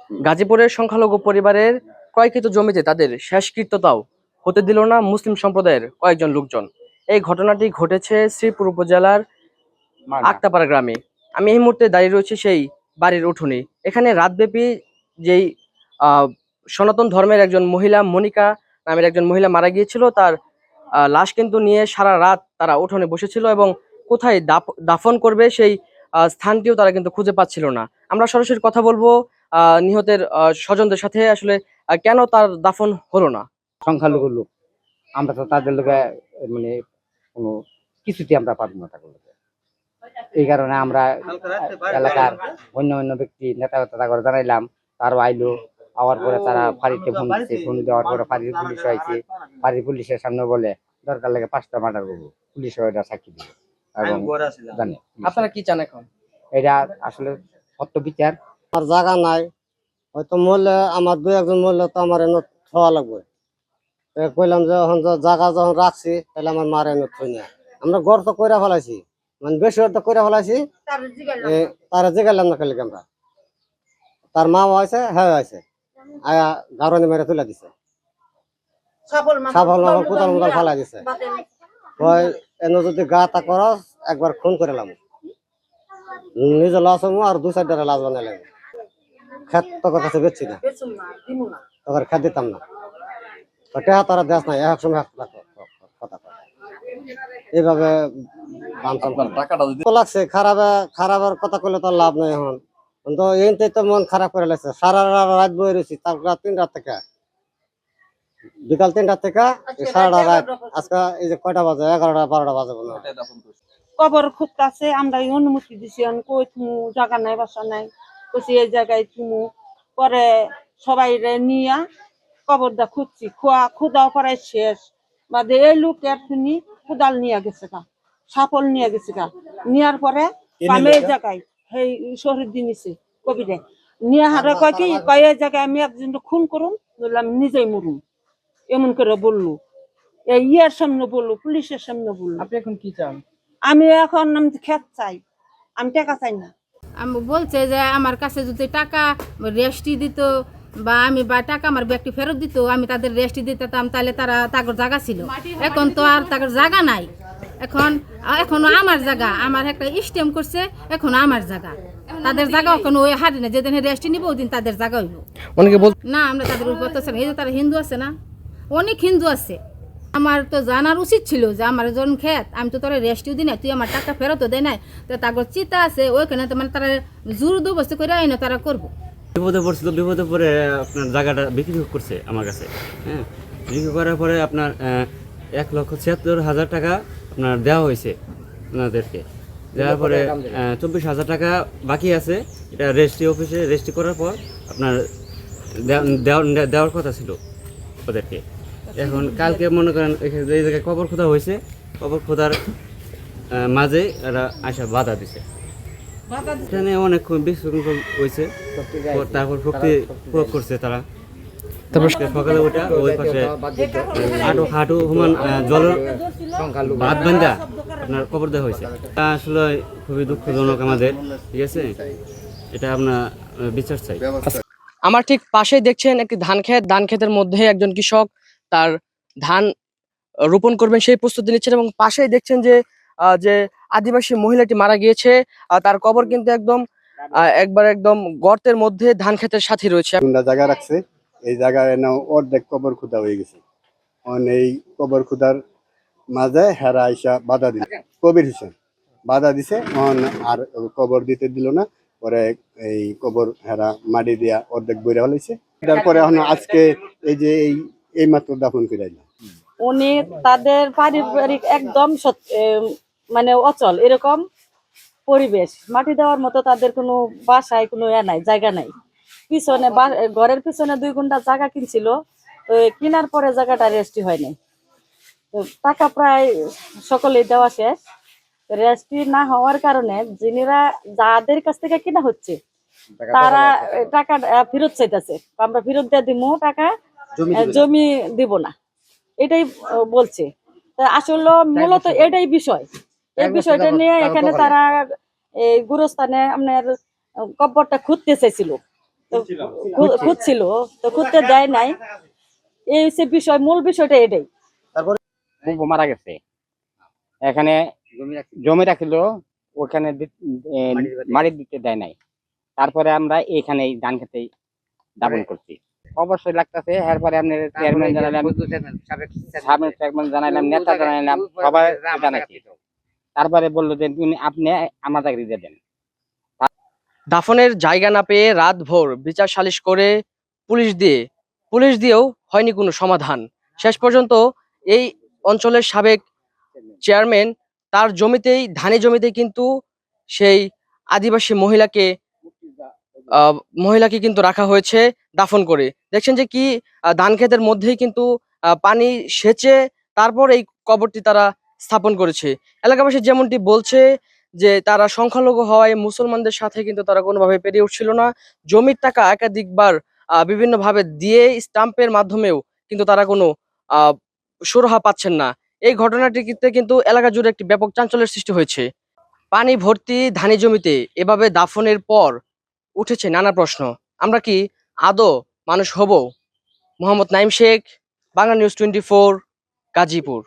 গাজীপুরের সংখ্যালঘু পরিবারের ক্রয়কৃত জমিতে তাদের শেষকৃত্যতাও হতে দিল না মুসলিম সম্প্রদায়ের কয়েকজন লোকজন। এই ঘটনাটি ঘটেছে শ্রীপুর উপজেলার আক্তাপাড়া গ্রামে। আমি এই মুহূর্তে দাঁড়িয়ে রয়েছি সেই বাড়ির উঠোনে। এখানে রাতব্যাপী যেই আহ সনাতন ধর্মের একজন মহিলা মনিকা নামের একজন মহিলা মারা গিয়েছিল, তার লাশ কিন্তু নিয়ে সারা রাত তারা উঠোনে বসেছিল এবং কোথায় দাফন করবে সেই স্থানটিও তারা কিন্তু খুঁজে পাচ্ছিল না। আমরা সরাসরি কথা বলবো নিহতের স্বজনদের সাথে, আসলে কেন তার দাফন হলো না। সংখ্যালঘু লোক, আমরা তো তাদের লোকে মানে কোনো কিছুতে আমরা পারবো না তাদের লোকে। এই কারণে আমরা এলাকার অন্য অন্য ব্যক্তি নেতা করে জানাইলাম, তারও আইলো। আওয়ার পরে তারা ফাঁড়িতে ফোন দিচ্ছে, ফোন দেওয়ার পরে ফাঁড়ির পুলিশ হয়েছে। ফাঁড়ির পুলিশের সামনে বলে দরকার লাগে 5টা মার্ডার করবো, পুলিশ এটা সাক্ষী দিবে এবং জানে। আপনারা কি চান এখন? এটা আসলে সত্য বিচার। আর জায়গা নাই, হয়তো মরলে আমার 2-1 মরলে তো আমার এনে খাওয়া লাগবে। কইলাম যে এখন জায়গা যখন রাখছি তাহলে আমার মার এনে থই না। আমরা ঘর তো কইরা ফেলাইছি, মানে বেশি ঘর তো কইরা ফেলাইছি, তারা জিগাইলাম না খেলে আমরা। তার মা হয়েছে, হ্যাঁ হয়েছে, আয়া গারনে মেরে তুলে দিছে, সাফল কোদাল মোদাল ফেলাই দিছে। কয় এনে যদি গা তা করস একবার খুন করে লাম, নিজে লাশ হমু আর 2-4 লাশ বানাইলাম। খেত তোর কাছে বেচছি না, তোর খেত দিতাম না, টেহা তারা দেশ নাই, এক সময় কথা কয় এইভাবে লাগছে। খারাপের কথা কইলে তো লাভ নাই। এখন তো এইটাই তো মন খারাপ করে লাগছে। সারা রাত বই রয়েছি, তারপর 3 রাত থেকে, বিকাল 3 রাত থেকে সারা রাত। আজকে এই যে কয়টা বাজে, 11টা-12টা বাজে না। কবর খুঁজতেছে, আমরা অনুমতি দিছি, কই তুমি জায়গা নাই, বাসা নাই, কইছি এই জায়গায় তুমি। পরে সবাই নিয়া কবরটা খুঁজছি, খুদাও পরে শেষ বাদে এই লোকের তুমি কোদাল নিয়ে গেছে গা, সাপল নিয়ে গেছে গা। নিয়ার পরে আমি এই জায়গায় সেই শহীদ দিনিছে কবিরে নিয়ে হারে কয় কি কয় এই জায়গায় আমি একজন খুন করুম, বললাম নিজেই মরুম, এমন করে বললো। এই ইয়ার সামনে বললো, পুলিশের সামনে বললো। আপনি এখন কি চান? আমি এখন খেত চাই, আমি টাকা চাই না। আমি বলছে যে আমার কাছে যদি টাকা রেস্টি দিত বা টাকা আমার ব্যক্তি ফেরত দিত, আমি তাদের রেস্টি দিতাম, তাহলে তারা তাগর জায়গা ছিল। এখন তো আর তাগর জায়গা নাই। এখনো আমার জায়গা, আমার একটা স্টেম করছে, এখনো আমার জায়গা। তাদের জায়গা ওখানে ওই হারি না, যেদিন রেস্টি নিব ওই দিন তাদের জায়গা হইব না। আমরা তাদের উপর তো এই যে তারা হিন্দু আছে না, অনেক হিন্দু আছে। আমার তো জানার উচিত ছিল যে আমার জন খেত, আমি তো তোরা রেস্টিও দিই না, তুই আমার টাকা ফেরতও দেয় নাই। তো তারপর চিতা আছে ওইখানে, তো মানে তারা জোর দবস্ত করে আইনো তারা করবো। বিপদে পড়ছিল, বিপদে পড়ে আপনার জায়গাটা বিক্রি করছে আমার কাছে। হ্যাঁ, বিক্রি করার পরে আপনার 1,76,000 টাকা আপনার দেওয়া হয়েছে ওনাদেরকে। দেওয়ার পরে 24,000 টাকা বাকি আছে। এটা রেজিস্ট্রি অফিসে রেজিস্ট্রি করার পর আপনার দেওয়ার কথা ছিল ওদেরকে। এখন কালকে মনে করেন এই জায়গায় কবর খোদা হয়েছে, কবর খোদার মাঝে এরা আসা বাধা দিছে। এখানে অনেক বিশৃঙ্খল হয়েছে, তারপর শক্তি প্রয়োগ করছে তারা। তারপর সকালে ওটা ওই পাশে হাঁটু সমান জলের ভাত বান্ধা আপনার কবর দেওয়া হয়েছে। আসলে খুবই দুঃখজনক আমাদের, ঠিক আছে। এটা আপনার বিচার চাই। আমার ঠিক পাশেই দেখছেন একটি ধান ক্ষেত। ধান ক্ষেতের মধ্যে একজন কৃষক তার ধান রোপণ করবেন সেই প্রস্তুতি নিচ্ছেন, এবং পাশেই দেখছেন যে যে আদিবাসী মহিলাটি মারা গিয়েছে, তার কবর কিন্তু একদম গর্তের মধ্যে ধান ক্ষেতের সাথে রয়েছে। জায়গা রাখছে, এই জায়গায় অর্ধেক কবর খুদা হয়ে গেছে। এই কবর খুদার মাঝে হেরা আইসা বাধা দিল, কবির হোসেন বাধা দিছে, আর কবর দিতে দিল না। পরে এই কবর হেরা মাটি দিয়া অর্ধেক বইরা হলাইছে। তারপরে এখন আজকে এই যে এই মাত্র দাফন করে দিলাম। উনি তাদের পারিবারিক একদম মানে অচল এরকম পরিবেশ, মাটি দেওয়ার মতো তাদের কোনো বাসায় কোনো নাই, জায়গা নাই। পিছনে ঘরের পিছনে 2 গুণ্টা জায়গা কিনছিল, তো কেনার পরে জায়গাটা রেস্টি হয়নি। তো টাকা প্রায় সকলেই দেওয়া শেষ। রেস্টি না হওয়ার কারণে যিনিরা যাদের কাছ থেকে কেনা হচ্ছে তারা টাকা ফেরত চাইতেছে, আমরা ফেরত দিয়ে দিব টাকা, জমি দিব না, এটাই বলছে। আসলে মূলত এটাই বিষয়। এই বিষয়টা নিয়ে এখানে তারা এই গুরুস্থানে আপনার কবরটা খুঁজতে চাইছিল। তো তো খুঁজছিল, তো খুঁজতে দেয় নাই। এই হচ্ছে বিষয়, মূল বিষয়টা এটাই। ফুফু মারা গেছে, এখানে জমি রাখিল, ওখানে মাটি দিতে দেয় নাই। তারপরে আমরা এইখানে ধান খেতেই দাপন করছি। অবশ্যই লাগতেছে। এরপরে আপনার চেয়ারম্যান জানালাম, সাবেক চেয়ারম্যান জানালাম, নেতা জানালাম, সবাই জানাইছি। তারপরে বললো যে আপনি আমার চাকরি দিয়ে দেন। দাফনের জায়গা না পেয়ে রাতভর বিচার সালিশ করে পুলিশ দিয়েও হয়নি কোনো সমাধান। শেষ পর্যন্ত এই অঞ্চলের সাবেক চেয়ারম্যান তার ধানি জমিতেই কিন্তু সেই আদিবাসী মহিলাকে কিন্তু রাখা হয়েছে দাফন করে। দেখছেন যে কি ধান ক্ষেতের মধ্যেই কিন্তু পানি সেচে তারপর এই কবরটি তারা স্থাপন করেছে। এলাকাবাসী যেমনটি বলছে যে তারা সংখ্যালঘু হওয়ায় মুসলমানদের সাথে কিন্তু তারা কোনোভাবে পেরিয়ে উঠছিল না। জমির টাকা একাধিকবার বিভিন্ন ভাবে দিয়ে স্টাম্পের মাধ্যমেও কিন্তু তারা কোনো আহ সুরাহা পাচ্ছেন না। এই ঘটনাটিতে কিন্তু এলাকা জুড়ে একটি ব্যাপক চাঞ্চল্যের সৃষ্টি হয়েছে। পানি ভর্তি ধানি জমিতে এভাবে দাফনের পর উঠেছে নানা প্রশ্ন। আমরা কি আদৌ মানুষ হব? মোহাম্মদ নাইম শেখ, বাংলা নিউজ 24, গাজীপুর।